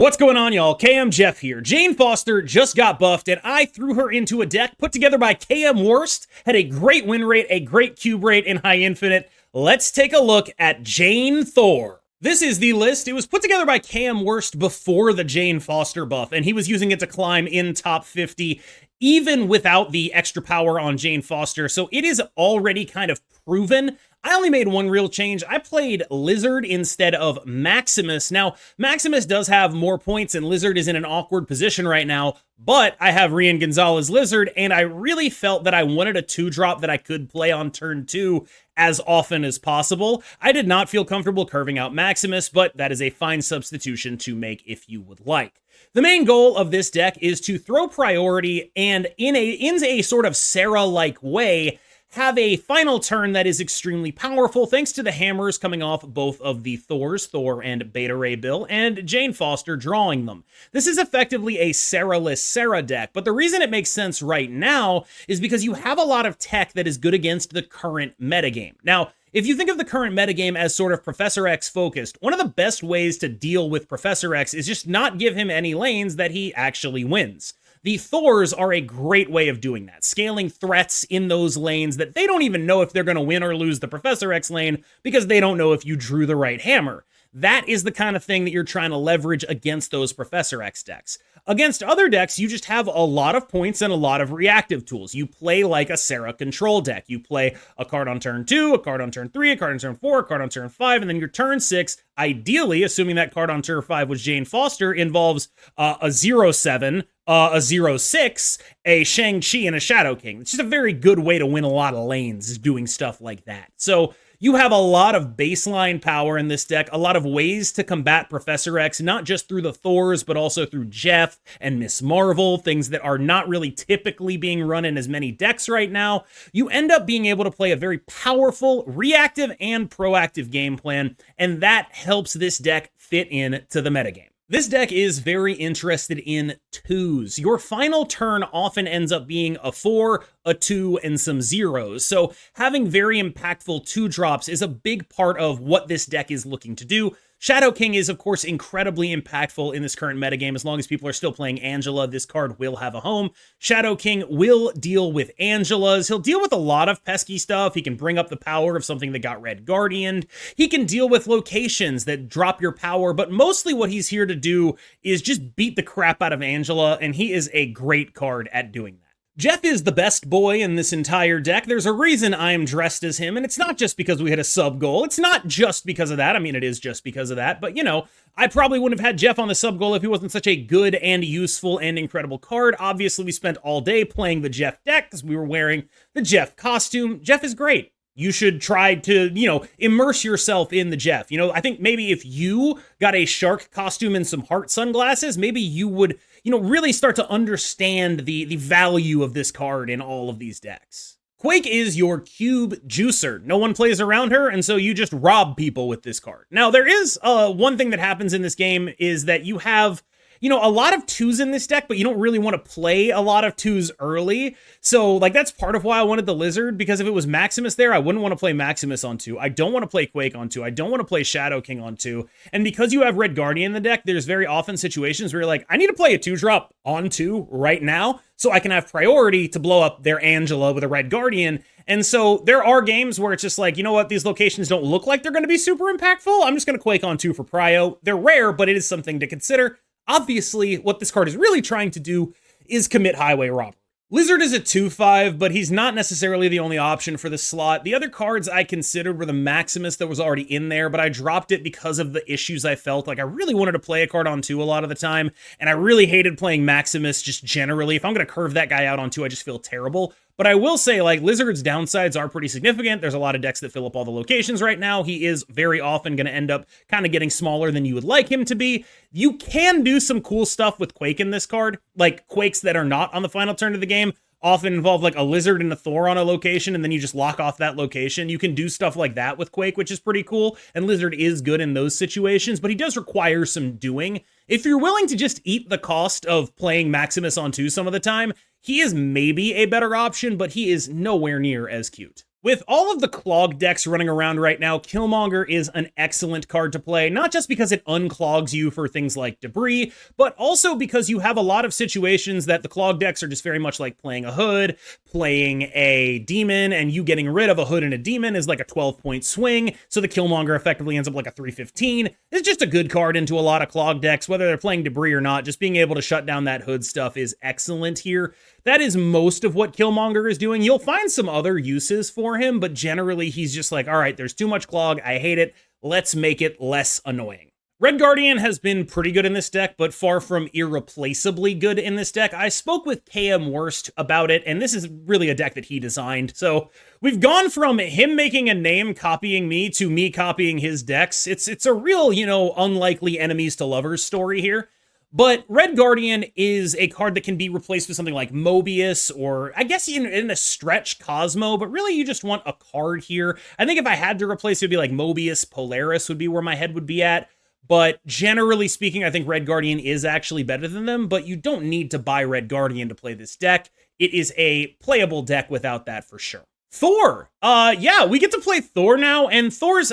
What's going on, y'all? KM Jeff here. Jane Foster just got buffed, and I threw her into a deck put together by KMWorst. Had a great win rate, a great cube rate in high infinite. Let's take a look at Jane Thor. This is the list. It was put together by KMWorst before the Jane Foster buff, and he was using it to climb in top 50, even without the extra power on Jane Foster, so it is already kind of proven. I only made one real change. I played Lizard instead of Maximus. Now, Maximus does have more points, and Lizard is in an awkward position right now, but I have Rian Gonzalez Lizard, and I really felt that I wanted a 2-drop that I could play on turn 2 as often as possible. I did not feel comfortable curving out Maximus, but that is a fine substitution to make if you would like. The main goal of this deck is to throw priority and in a sort of Sera-like way, have a final turn that is extremely powerful thanks to the hammers coming off both of the Thors, Thor and Beta Ray Bill, and Jane Foster drawing them. This is effectively a Sera-less Sera deck, but the reason it makes sense right now is because you have a lot of tech that is good against the current metagame. Now, if you think of the current metagame as sort of Professor X focused, one of the best ways to deal with Professor X is just not give him any lanes that he actually wins. The Thors are a great way of doing that, scaling threats in those lanes that they don't even know if they're going to win or lose the Professor X lane because they don't know if you drew the right hammer. That is the kind of thing that you're trying to leverage against those Professor X decks. Against other decks, you just have a lot of points and a lot of reactive tools. You play like a Sera Control deck. You play a card on turn 2, a card on turn 3, a card on turn 4, a card on turn 5, and then your turn 6, ideally, assuming that card on turn 5 was Jane Foster, involves a 0-7, a 0-6, a Shang-Chi, and a Shadow King. It's just a very good way to win a lot of lanes, is doing stuff like that. So you have a lot of baseline power in this deck, a lot of ways to combat Professor X, not just through the Thors, but also through Jeff and Miss Marvel, things that are not really typically being run in as many decks right now. You end up being able to play a very powerful, reactive, and proactive game plan, and that helps this deck fit in to the metagame. This deck is very interested in 2s. Your final turn often ends up being a 4, a 2, and some 0s. So having very impactful 2-drops is a big part of what this deck is looking to do. Shadow King is, of course, incredibly impactful in this current metagame. As long as people are still playing Angela, this card will have a home. Shadow King will deal with Angelas. He'll deal with a lot of pesky stuff. He can bring up the power of something that got Red Guardianed. He can deal with locations that drop your power, but mostly what he's here to do is just beat the crap out of Angela, and he is a great card at doing that. Jeff is the best boy in this entire deck. There's a reason I am dressed as him, and it's not just because we hit a sub goal. It's not just because of that. I mean, it is just because of that, but you know, I probably wouldn't have had Jeff on the sub goal if he wasn't such a good and useful and incredible card. Obviously, we spent all day playing the Jeff deck because we were wearing the Jeff costume. Jeff is great. You should try to, immerse yourself in the Jeff. I think maybe if you got a shark costume and some heart sunglasses, maybe you would, really start to understand the value of this card in all of these decks. Quake is your cube juicer. No one plays around her, and so you just rob people with this card. Now, there is one thing that happens in this game is that you have a lot of 2s in this deck, but you don't really want to play a lot of 2s early. So, that's part of why I wanted the Lizard, because if it was Maximus there, I wouldn't want to play Maximus on 2. I don't want to play Quake on 2. I don't want to play Shadow King on 2. And because you have Red Guardian in the deck, there's very often situations where you're like, I need to play a 2-drop on 2 right now, so I can have priority to blow up their Angela with a Red Guardian. And so there are games where it's just like, you know what, these locations don't look like they're going to be super impactful. I'm just going to Quake on 2 for prio. They're rare, but it is something to consider. Obviously, what this card is really trying to do is commit highway robbery. Lizard is a 2-5, but he's not necessarily the only option for this slot. The other cards I considered were the Maximus that was already in there, but I dropped it because of the issues I felt. Like, I really wanted to play a card on 2 a lot of the time, and I really hated playing Maximus just generally. If I'm going to curve that guy out on 2, I just feel terrible. But I will say, Lizard's downsides are pretty significant. There's a lot of decks that fill up all the locations right now. He is very often going to end up kind of getting smaller than you would like him to be. You can do some cool stuff with Quake in this card, like Quakes that are not on the final turn of the game often involve a Lizard and a Thor on a location, and then you just lock off that location. You can do stuff like that with Quake, which is pretty cool, and Lizard is good in those situations, but he does require some doing. If you're willing to just eat the cost of playing Maximus on 2 some of the time, he is maybe a better option, but he is nowhere near as cute. With all of the Clog decks running around right now, Killmonger is an excellent card to play, not just because it unclogs you for things like debris, but also because you have a lot of situations that the Clog decks are just very much like playing a Hood, playing a Demon, and you getting rid of a Hood and a Demon is like a 12-point swing, so the Killmonger effectively ends up like a 315. It's just a good card into a lot of Clog decks, whether they're playing debris or not. Just being able to shut down that Hood stuff is excellent here. That is most of what Killmonger is doing. You'll find some other uses for him, but generally he's just like, all right, there's too much Clog, I hate it, let's make it less annoying. Red Guardian has been pretty good in this deck, but far from irreplaceably good in this deck. I spoke with KMWorst about it, and this is really a deck that he designed. So we've gone from him making a name copying me to me copying his decks. It's a real, unlikely enemies to lovers story here. But Red Guardian is a card that can be replaced with something like Mobius, or I guess in a stretch Cosmo, but really you just want a card here. I think if I had to replace it, it'd be like Mobius, Polaris would be where my head would be at. But generally speaking, I think Red Guardian is actually better than them, but you don't need to buy Red Guardian to play this deck. It is a playable deck without that for sure. Thor. Yeah, we get to play Thor now, and Thor's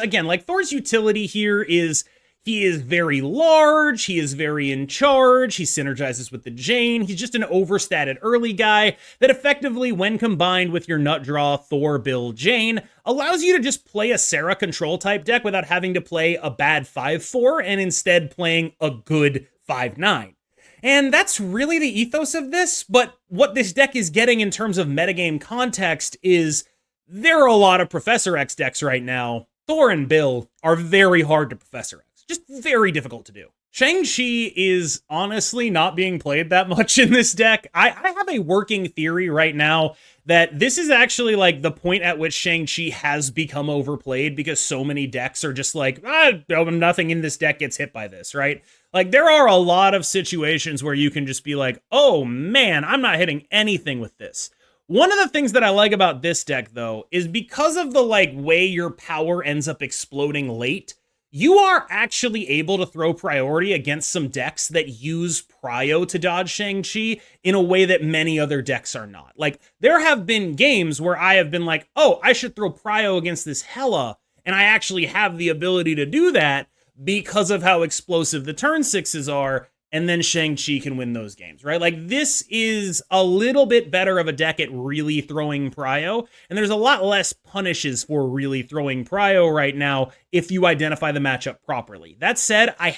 utility here is he is very large, he is very in charge, he synergizes with the Jane, he's just an overstated early guy that effectively, when combined with your nut draw Thor, Bill, Jane, allows you to just play a Sera Control type deck without having to play a bad 5-4 and instead playing a good 5-9. And that's really the ethos of this, but what this deck is getting in terms of metagame context is there are a lot of Professor X decks right now. Thor and Bill are very hard to Professor X. Just very difficult to do. Shang-Chi is honestly not being played that much in this deck. I have a working theory right now that this is actually like the point at which Shang-Chi has become overplayed because so many decks are just like, nothing in this deck gets hit by this, right? Like there are a lot of situations where you can just be like, oh man, I'm not hitting anything with this. One of the things that I like about this deck though, is because of the way your power ends up exploding late, you are actually able to throw priority against some decks that use Prio to dodge Shang-Chi in a way that many other decks are not. Like, there have been games where I have been like, oh, I should throw Prio against this Hela, and I actually have the ability to do that because of how explosive the turn 6s are, and then Shang-Chi can win those games, right? Like, this is a little bit better of a deck at really throwing Prio, and there's a lot less punishes for really throwing Prio right now if you identify the matchup properly. That said, I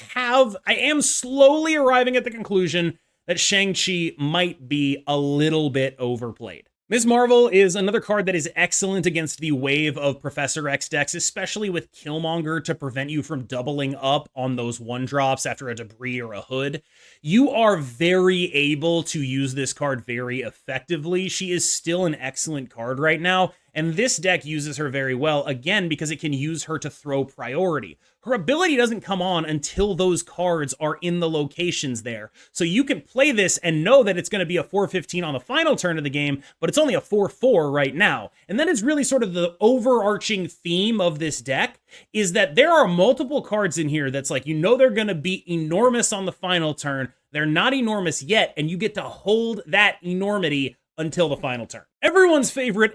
am slowly arriving at the conclusion that Shang-Chi might be a little bit overplayed. Ms. Marvel is another card that is excellent against the wave of Professor X decks, especially with Killmonger to prevent you from doubling up on those 1-drops after a debris or a Hood. You are very able to use this card very effectively. She is still an excellent card right now, and this deck uses her very well, again, because it can use her to throw priority. Her ability doesn't come on until those cards are in the locations there. So you can play this and know that it's going to be a 4-15 on the final turn of the game, but it's only a 4-4 right now. And that is really sort of the overarching theme of this deck, is that there are multiple cards in here that's like, they're going to be enormous on the final turn. They're not enormous yet, and you get to hold that enormity until the final turn. Everyone's favorite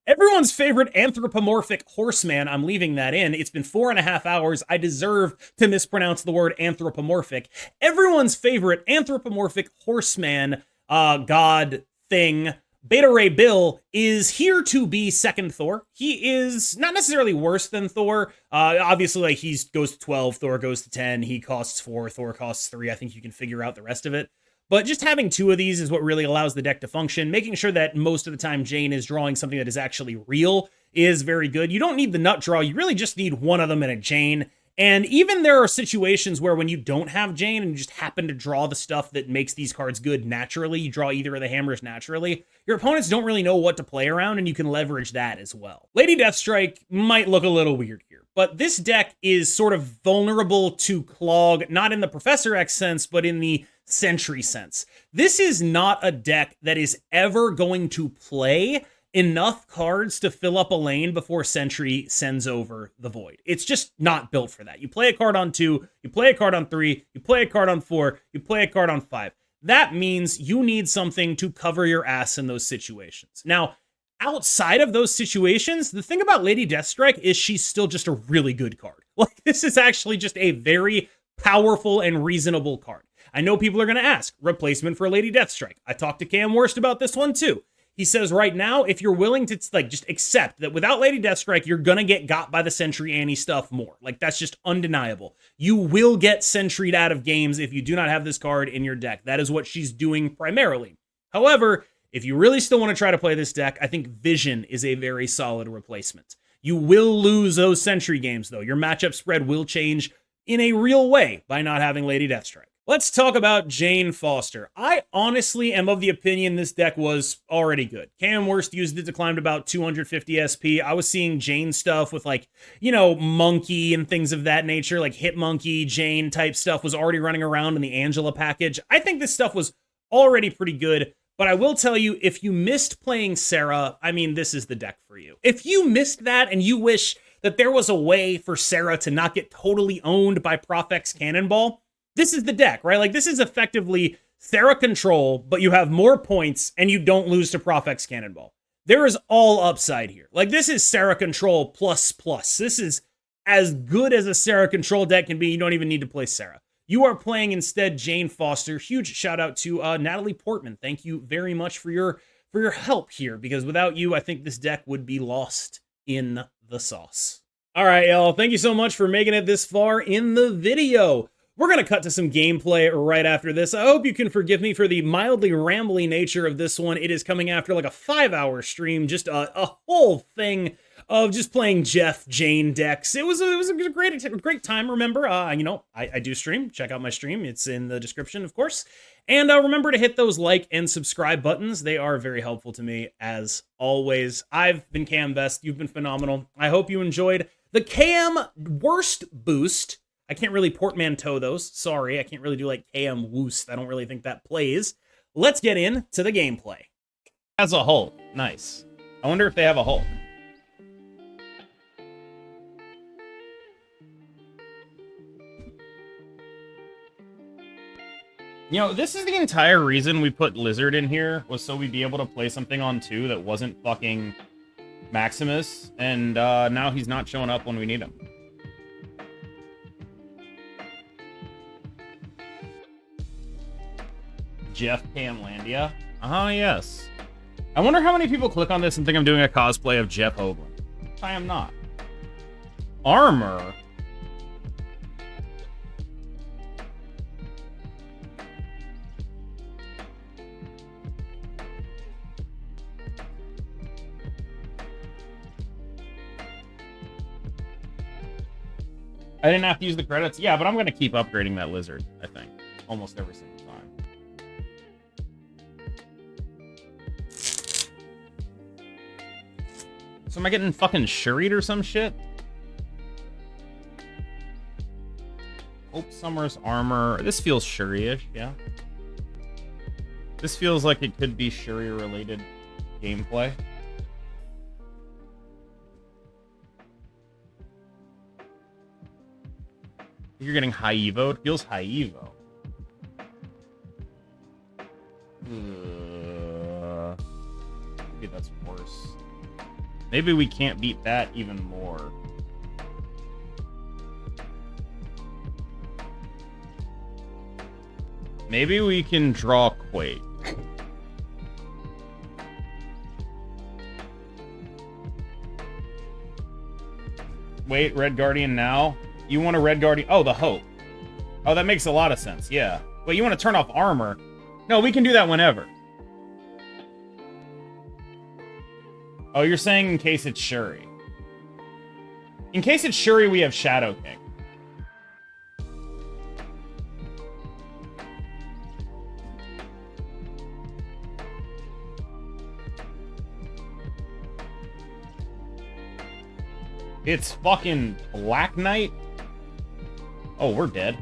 Everyone's favorite anthropomorphic horseman. I'm leaving that in. It's been 4.5 hours. I deserve to mispronounce the word anthropomorphic. Everyone's favorite anthropomorphic horseman, god thing, Beta Ray Bill, is here to be second Thor. He is not necessarily worse than Thor. Obviously, he goes to 12, Thor goes to 10. He costs 4, Thor costs 3. I think you can figure out the rest of it. But just having 2 of these is what really allows the deck to function. Making sure that most of the time Jane is drawing something that is actually real is very good. You don't need the nut draw. You really just need one of them in a Jane. And even there are situations where when you don't have Jane and you just happen to draw the stuff that makes these cards good naturally, you draw either of the hammers naturally, your opponents don't really know what to play around, and you can leverage that as well. Lady Deathstrike might look a little weird here, but this deck is sort of vulnerable to Clog, not in the Professor X sense, but in the Sentry sense. This is not a deck that is ever going to play enough cards to fill up a lane before Sentry sends over the Void. It's just not built for that. You play a card on 2, you play a card on 3, you play a card on 4, you play a card on 5. That means you need something to cover your ass in those situations. Now, outside of those situations, the thing about Lady Deathstrike is she's still just a really good card. Like, this is actually just a very powerful and reasonable card. I know people are going to ask, replacement for Lady Deathstrike. I talked to KMWorst about this one too. He says right now, if you're willing to like just accept that without Lady Deathstrike, you're going to get got by the Sentry Annie stuff more. Like, that's just undeniable. You will get Sentry'd out of games if you do not have this card in your deck. That is what she's doing primarily. However, if you really still want to try to play this deck, I think Vision is a very solid replacement. You will lose those Sentry games, though. Your matchup spread will change in a real way by not having Lady Deathstrike. Let's talk about Jane Foster. I honestly am of the opinion this deck was already good. KMWorst used it to climb to about 250 SP. I was seeing Jane stuff with, like, you know, Monkey and things of that nature, like Hit Monkey, Jane type stuff was already running around in the Angela package. I think this stuff was already pretty good, but I will tell you, if you missed playing Sera, I mean, this is the deck for you. If you missed that and you wish that there was a way for Sera to not get totally owned by Profx Cannonball, this is the deck, right? Like, this is effectively Sera Control, but you have more points and you don't lose to Profx Cannonball. There is all upside here. Like, this is Sera Control plus plus. This is as good as a Sera Control deck can be. You don't even need to play Sera. You are playing instead Jane Foster. Huge shout out to Natalie Portman. Thank you very much for your help here, because without you, I think this deck would be lost in the sauce. All right, y'all. Thank you so much for making it this far in the video. We're going to cut to some gameplay right after this. I hope you can forgive me for the mildly rambly nature of this one. It is coming after like a 5-hour stream, just a whole thing of just playing Jeff Jane decks. It was a great time, remember. You know, I do stream. Check out my stream. It's in the description, of course. And remember to hit those like and subscribe buttons. They are very helpful to me, as always. I've been KMWorst. You've been phenomenal. I hope you enjoyed the KMWorst boost. I can't really portmanteau those. Sorry, I can't really do like KMWorst. I don't really think that plays. Let's get into the gameplay. As a Hulk. Nice. I wonder if they have a Hulk. You know, this is the entire reason we put Lizard in here, was so we'd be able to play something on 2 that wasn't fucking Maximus, and now he's not showing up when we need him. Jeff Camlandia. Yes. I wonder how many people click on this and think I'm doing a cosplay of Jeff Hoagland. I am not. Armor? I didn't have to use the credits. Yeah, but I'm going to keep upgrading that Lizard, I think. Almost every single time. So am I getting fucking shuried or some shit? Hope Summer's armor. This feels Shuri-ish, yeah. This feels like it could be Shuri-related gameplay. You're getting high evo. It feels high evo. Maybe that's worse. Maybe we can't beat that even more. Maybe we can draw Quake. Wait, Red Guardian now? You want a Red Guardian? Oh, the Hope. Oh, that makes a lot of sense, yeah. Wait, you want to turn off armor? No, we can do that whenever. Oh, you're saying in case it's Shuri. In case it's Shuri, we have Shadow King. It's fucking Black Knight? Oh, we're dead.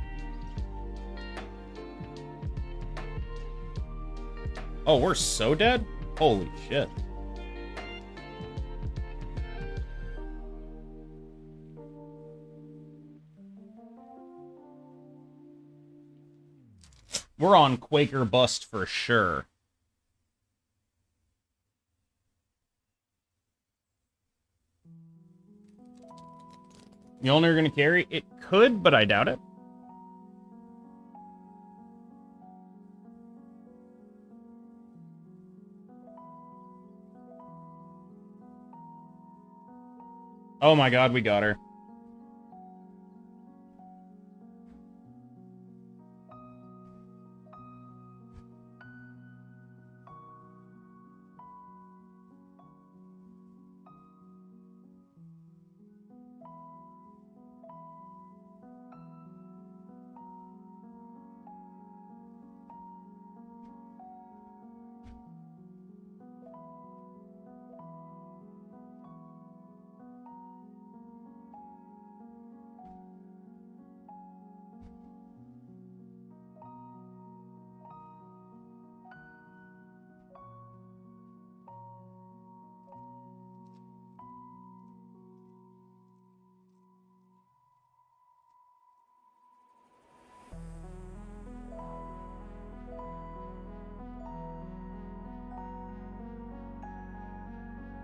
Oh, we're so dead? Holy shit. We're on Quaker bust for sure. Mjolnir gonna carry? It could, but I doubt it. Oh my god, we got her.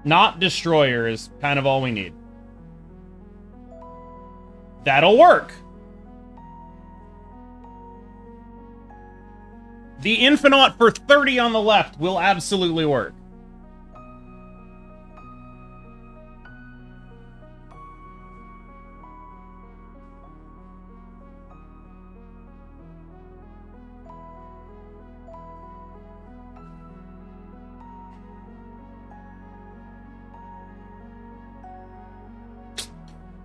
Not Destroyer is kind of all we need. That'll work. The Infinite for 30 on the left will absolutely work.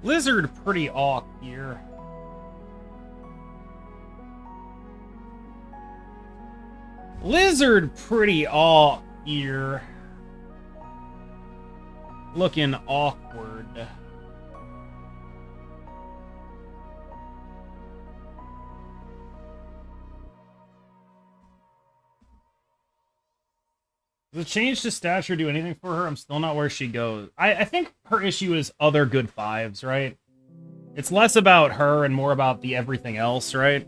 Lizard pretty awk here. Lizard pretty awk here. Looking awkward. Does the change to stature do anything for her? I'm still not where she goes. I think her issue is other good fives, right? It's less about her and more about the everything else, right?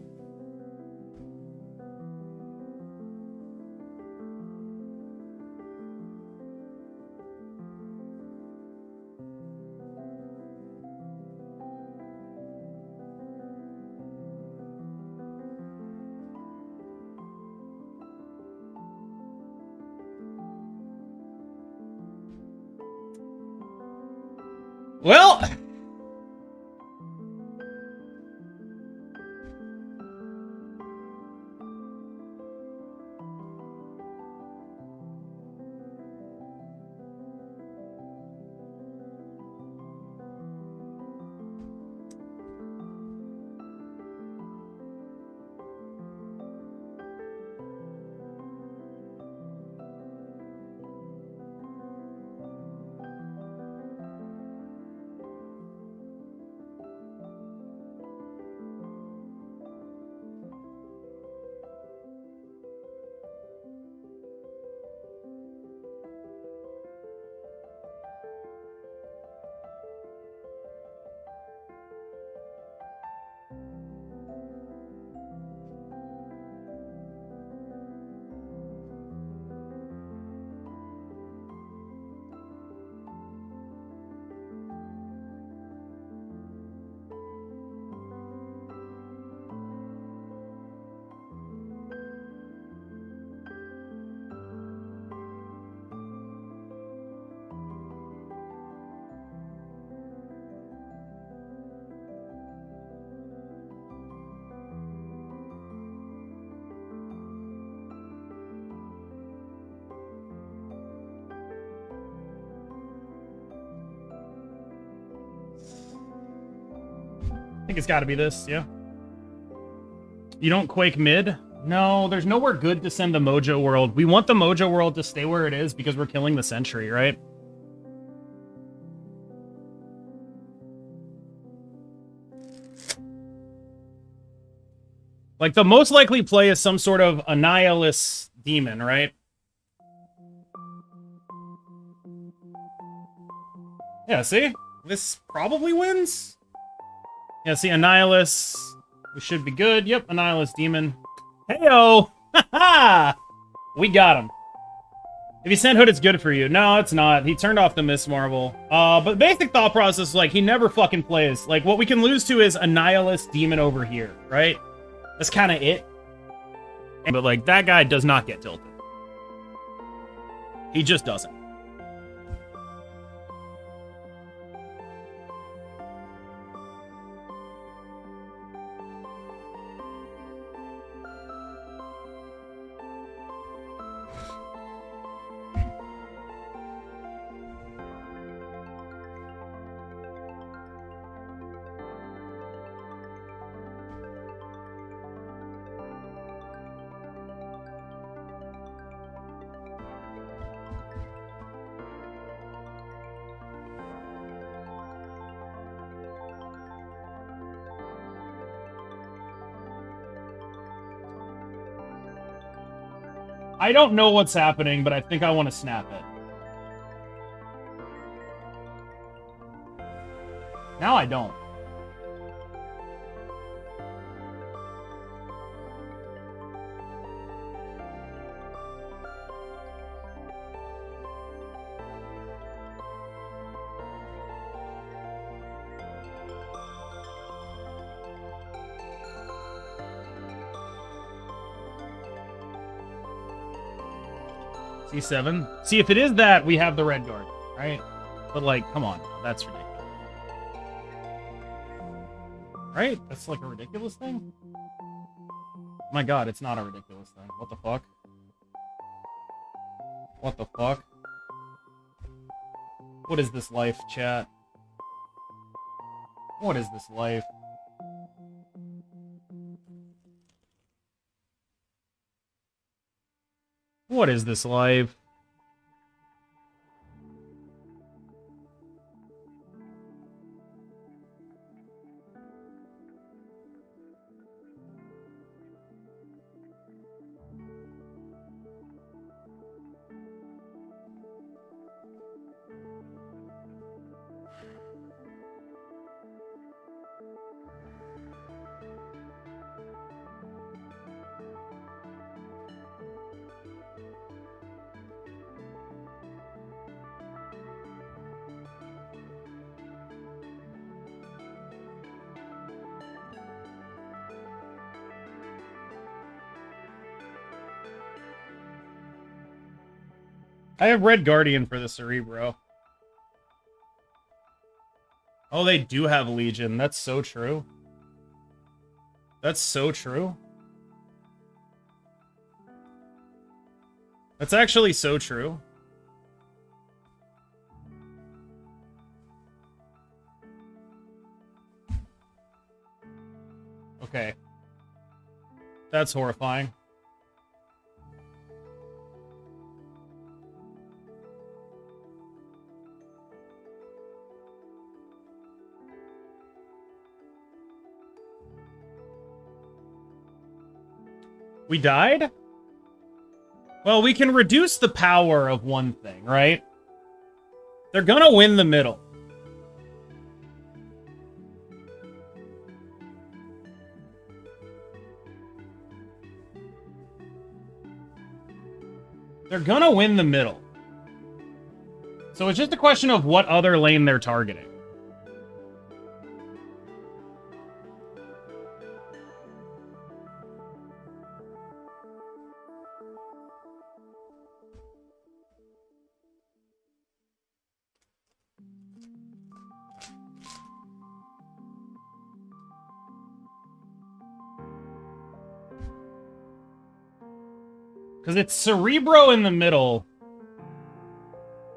Well, I think it's got to be this, yeah. You don't quake mid? No, there's nowhere good to send the Mojo World. We want the Mojo World to stay where it is because we're killing the Sentry, right? Like, the most likely play is some sort of Annihilus demon, right? Yeah, see? This probably wins. Yeah, see, Annihilus. We should be good. Yep, Annihilus demon. Heyo! Ha-ha! We got him. If you send Hood, it's good for you. No, it's not. He turned off the Miss Marvel. But basic thought process is, like, he never fucking plays. Like, what we can lose to is a Nihilist Demon over here, right? That's kind of it. But, like, that guy does not get tilted. He just doesn't. I don't know what's happening, but I think I want to snap it. Now I don't. C7. See, if it is that, we have the red guard, right? But, like, come on. That's ridiculous. Right? That's, like, a ridiculous thing? My god, it's not a ridiculous thing. What the fuck? What the fuck? What is this life, chat? What is this life? What is this life? I have Red Guardian for the Cerebro. Oh, they do have Legion. That's so true. That's so true. That's actually so true. Okay. That's horrifying. We died? Well, we can reduce the power of one thing, right? They're gonna win the middle. They're gonna win the middle. So it's just a question of what other lane they're targeting. Because it's Cerebro in the middle.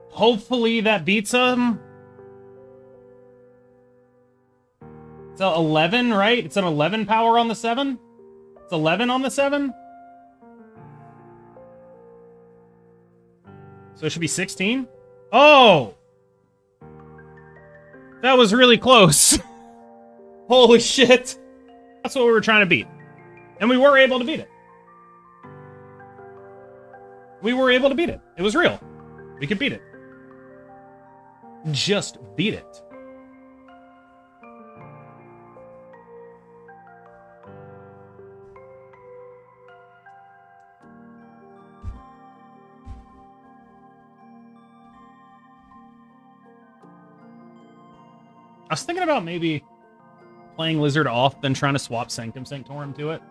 Hopefully that beats him. It's an 11, right? It's an 11 power on the 7? It's 11 on the 7? So it should be 16? Oh! That was really close. Holy shit. That's what we were trying to beat. And we were able to beat it. We were able to beat it. It was real. We could beat it. Just beat it. I was thinking about maybe playing Lizard off, then trying to swap Sanctum Sanctorum to it.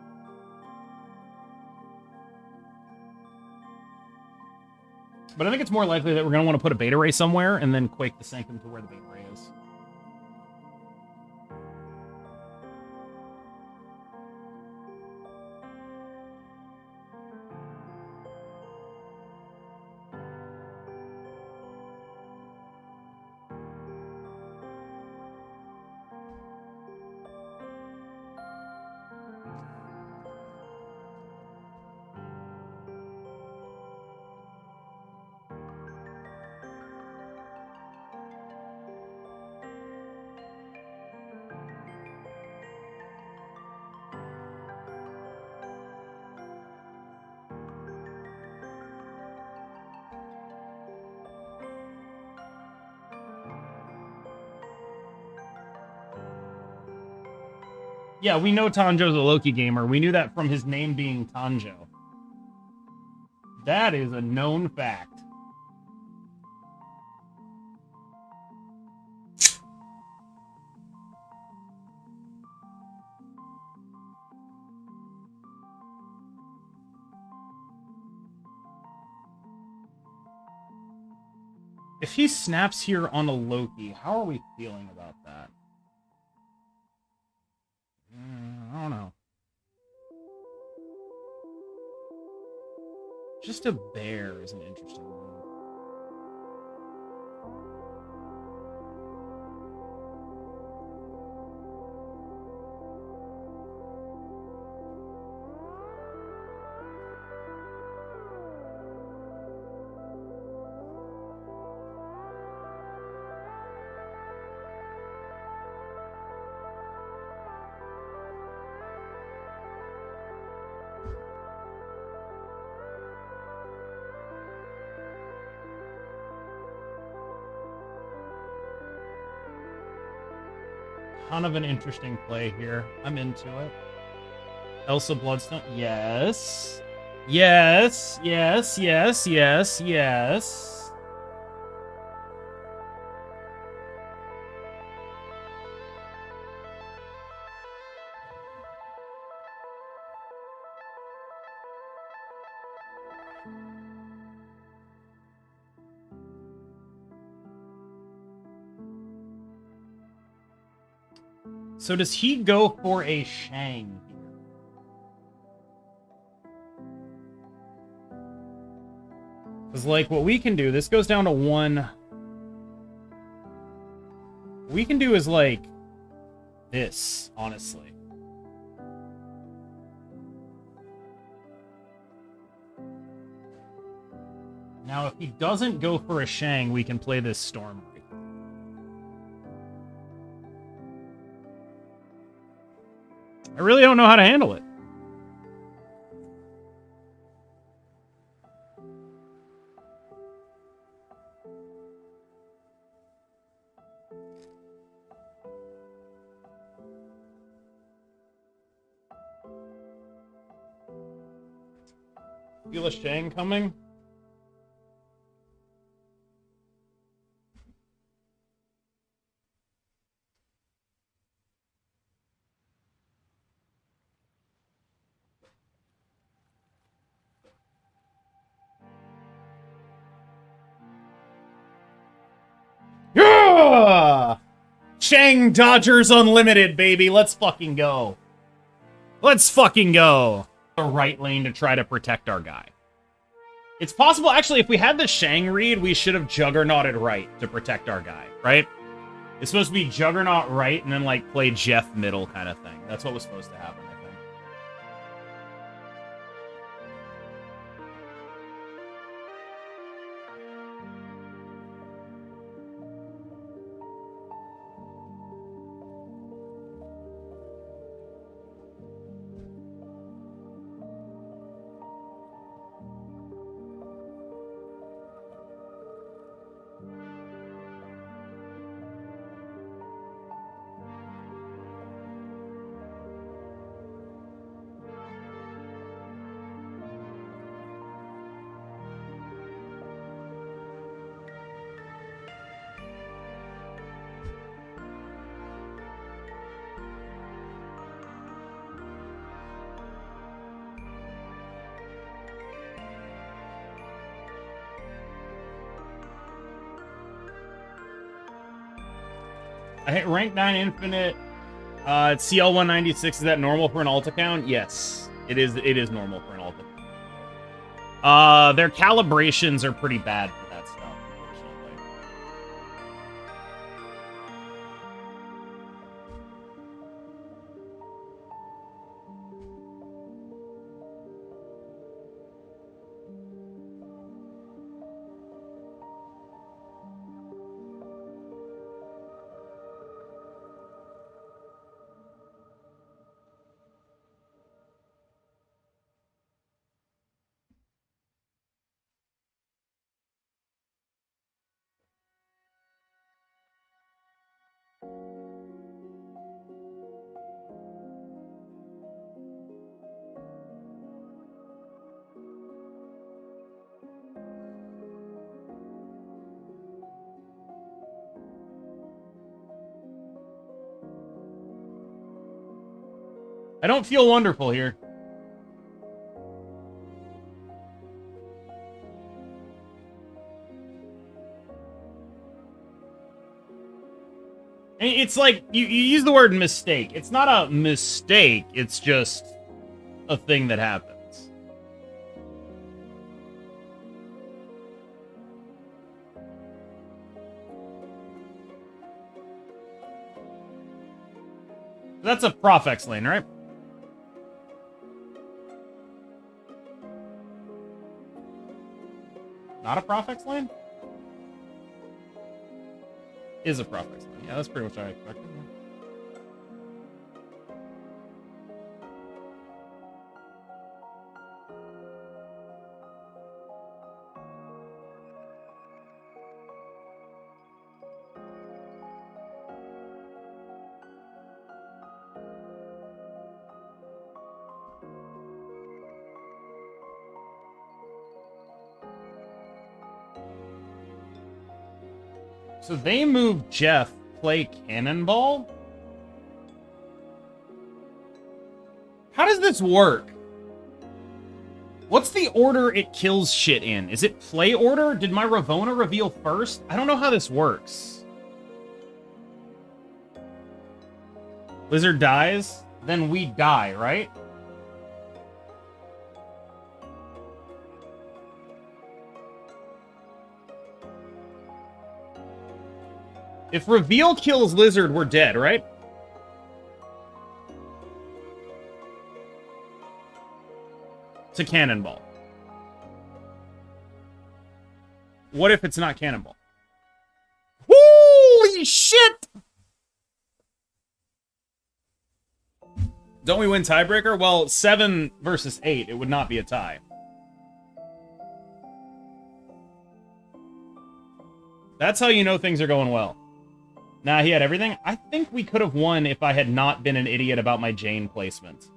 But I think it's more likely that we're going to want to put a Beta Ray somewhere and then Quake the Sanctum to where the Beta Ray is. Yeah, we know Tanjo's a Loki gamer. We knew that from his name being Tanjo. That is a known fact. If he snaps here on a Loki, how are we feeling about that? I don't know. Just a bear is an interesting move. Kind of an interesting play here. I'm into it. Elsa Bloodstone. Yes. Yes. Yes. Yes. Yes. Yes. So does he go for a Shang here? Because, like, what we can do, this goes down to 1. What we can do is, like, this, honestly. Now, if he doesn't go for a Shang, we can play this Storm. I really don't know how to handle it. Feel a Shang coming? Yeah! Shang Dodgers Unlimited, baby. Let's fucking go. Let's fucking go. The right lane to try to protect our guy. It's possible, actually, if we had the Shang read, we should have Juggernauted right to protect our guy, right? It's supposed to be Juggernaut right and then, like, play Jeff middle kind of thing. That's what was supposed to happen, I think. I hit rank 9 infinite. It's CL 196. Is that normal for an alt account? Yes, it is. It is normal for an alt account. Their calibrations are pretty bad for that stuff, unfortunately. I don't feel wonderful here. It's like, you use the word mistake. It's not a mistake, it's just a thing that happens. That's a Profex lane, right? Not a Profex lane? Is a Profex lane. Yeah, that's pretty much what I expected. So they moved Jeff, play Cannonball? How does this work? What's the order it kills shit in? Is it play order? Did my Ravona reveal first? I don't know how this works. Lizard dies, then we die, right? If reveal kills Lizard, we're dead, right? To Cannonball. What if it's not Cannonball? Holy shit! Don't we win tiebreaker? Well, 7 versus 8, it would not be a tie. That's how you know things are going well. Nah, he had everything. I think we could have won if I had not been an idiot about my Jane placement.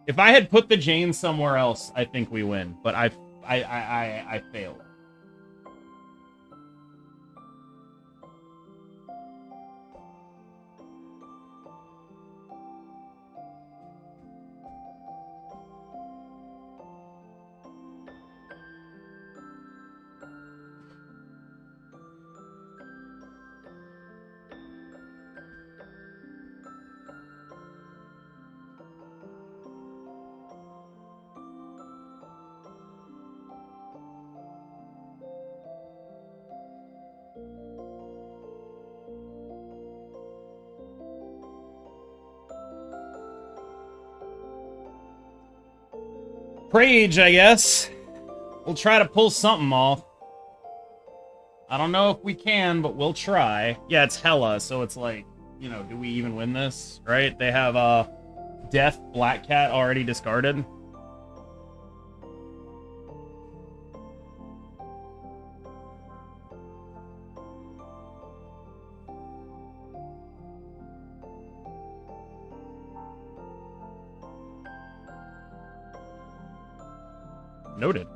If I had put the Jane somewhere else, I think we win. But I failed. Rage, I guess. We'll try to pull something off. I don't know if we can, but we'll try. Yeah, it's Hella, so it's like, you know, do we even win this? Right? They have Death Black Cat already discarded. Noted.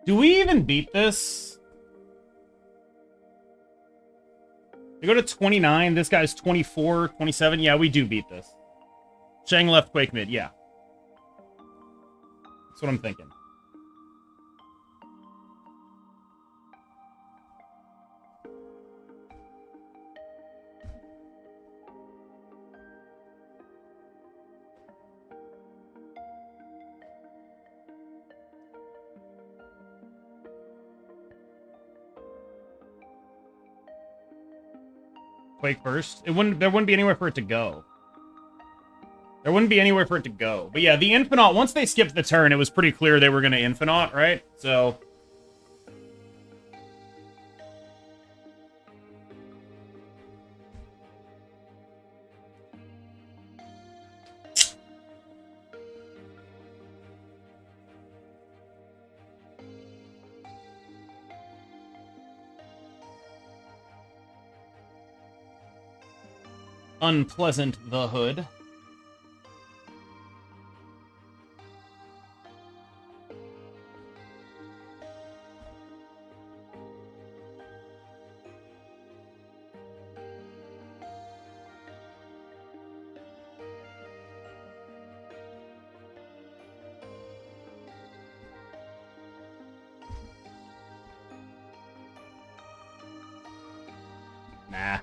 Do we even beat this? We go to 29. This guy's 24, 27. Yeah, we do beat this. Shang left Quake mid. Yeah. That's what I'm thinking. Quake first. There wouldn't be anywhere for it to go. There wouldn't be anywhere for it to go. But yeah, the Infinite, once they skipped the turn, it was pretty clear they were going to Infinite, right? So... Unpleasant the hood. Nah.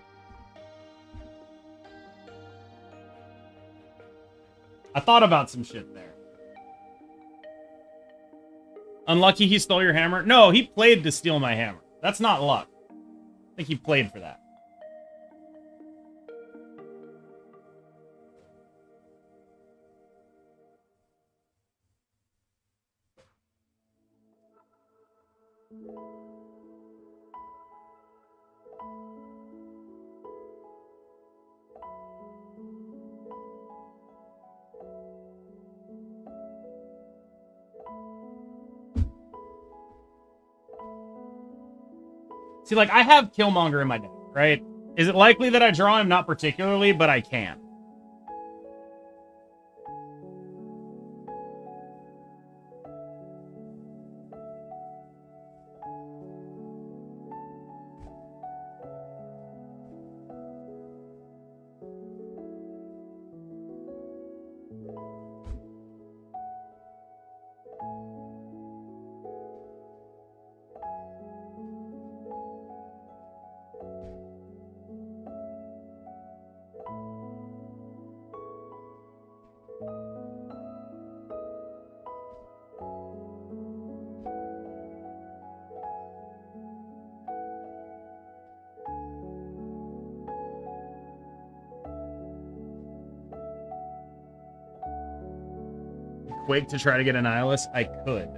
I thought about some shit there. Unlucky he stole your hammer? No, he played to steal my hammer. That's not luck. I think he played for that. See, like, I have Killmonger in my deck, right? Is it likely that I draw him? Not particularly, but I can. Quake to try to get an Nihilus? I could.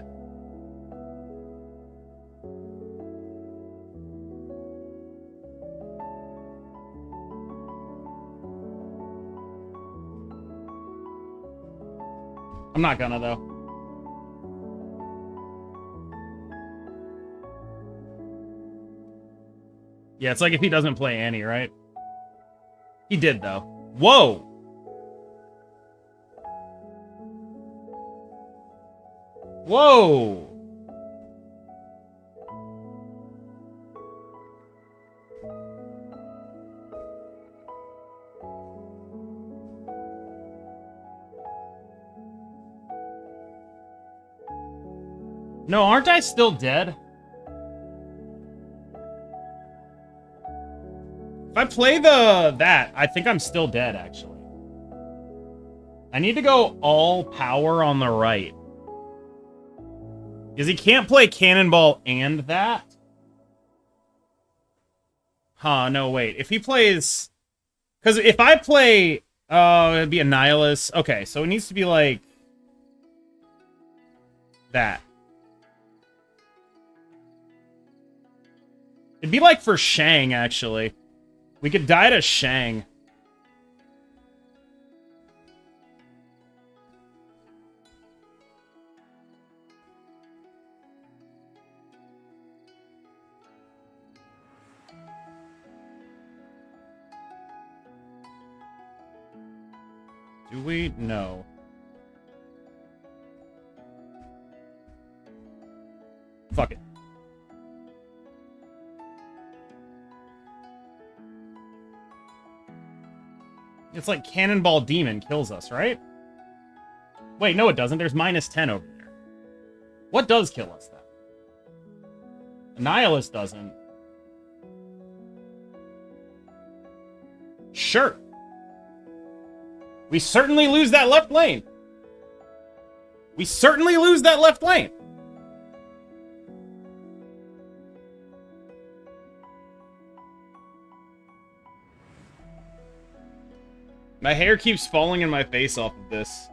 I'm not gonna, though. Yeah, it's like if he doesn't play Annie, right? He did, though. Whoa! Whoa! No, aren't I still dead? If I play that, I think I'm still dead, actually. I need to go all power on the right. Because he can't play Cannonball and that? Huh, no, wait. If he plays... Because if I play... it'd be a Nihilus. Okay, so it needs to be like... that. It'd be like for Shang, actually. We could die to Shang. Do we? No. Fuck it. It's like Cannonball Demon kills us, right? Wait, no it doesn't. There's -10 over there. What does kill us then? Annihilus doesn't. Sure. We certainly lose that left lane. We certainly lose that left lane. My hair keeps falling in my face off of this.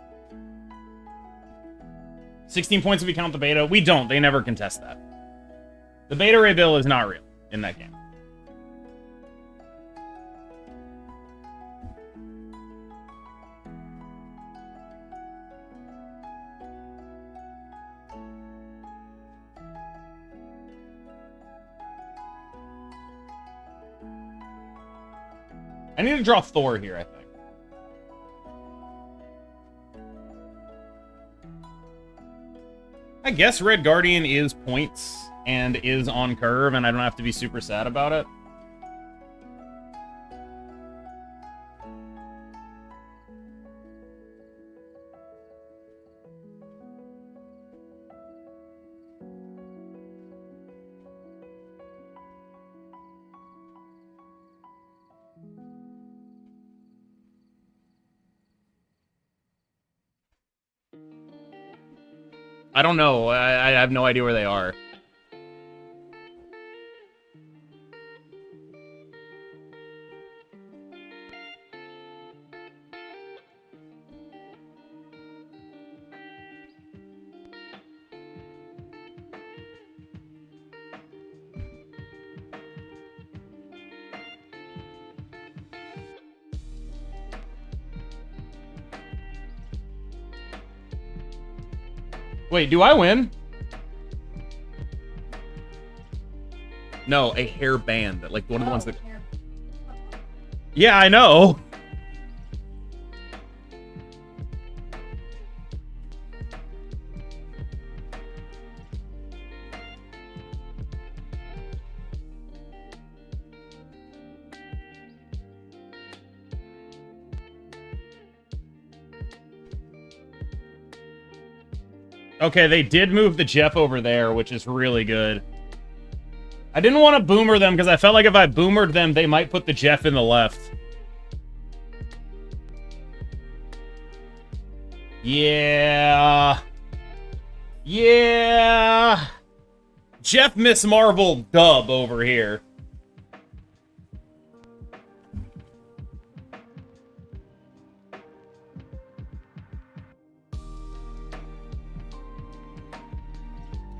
16 points if we count the beta. We don't. They never contest that. The beta ray bill is not real in that game. I need to draw Thor here, I think. I guess Red Guardian is points and is on curve, and I don't have to be super sad about it. I don't know. I have no idea where they are. Wait, do I win? No, a hair band. Like one of the ones that... Yeah, I know. Okay, they did move the Jeff over there, which is really good. I didn't want to boomer them because I felt like if I boomered them, they might put the Jeff in the left. Yeah. Yeah. Jeff Miss Marvel dub over here.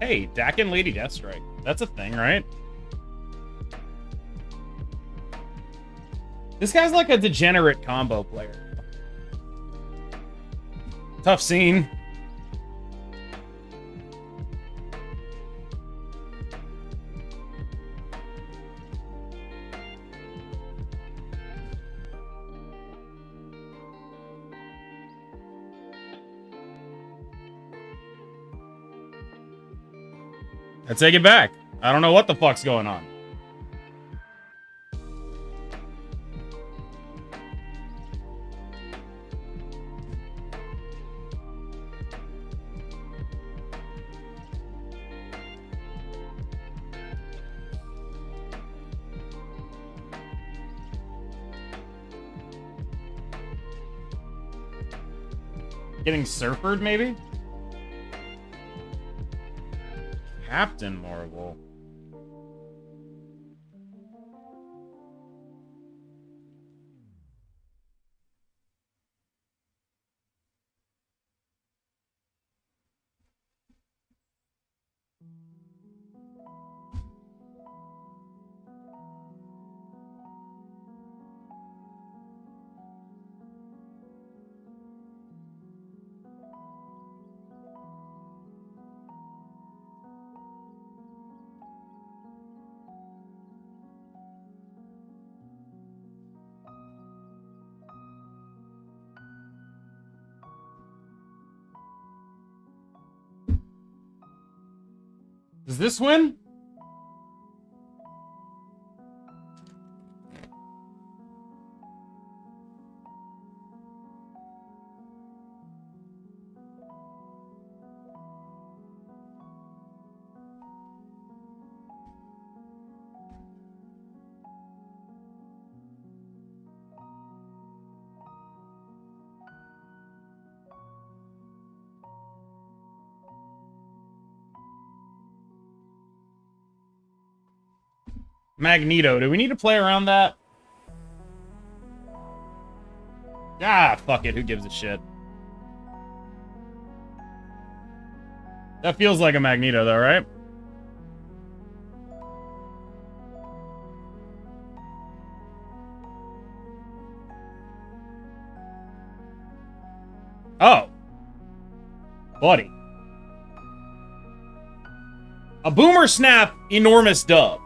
Hey, Dak and Lady Deathstrike. That's a thing, right? This guy's like a degenerate combo player. Tough scene. I take it back. I don't know what the fuck's going on. Getting surfered, maybe? Captain Marvel. Does this win? Magneto. Do we need to play around that? Ah, fuck it. Who gives a shit? That feels like a Magneto, though, right? Oh. Buddy. A Boomer Snap enormous dub.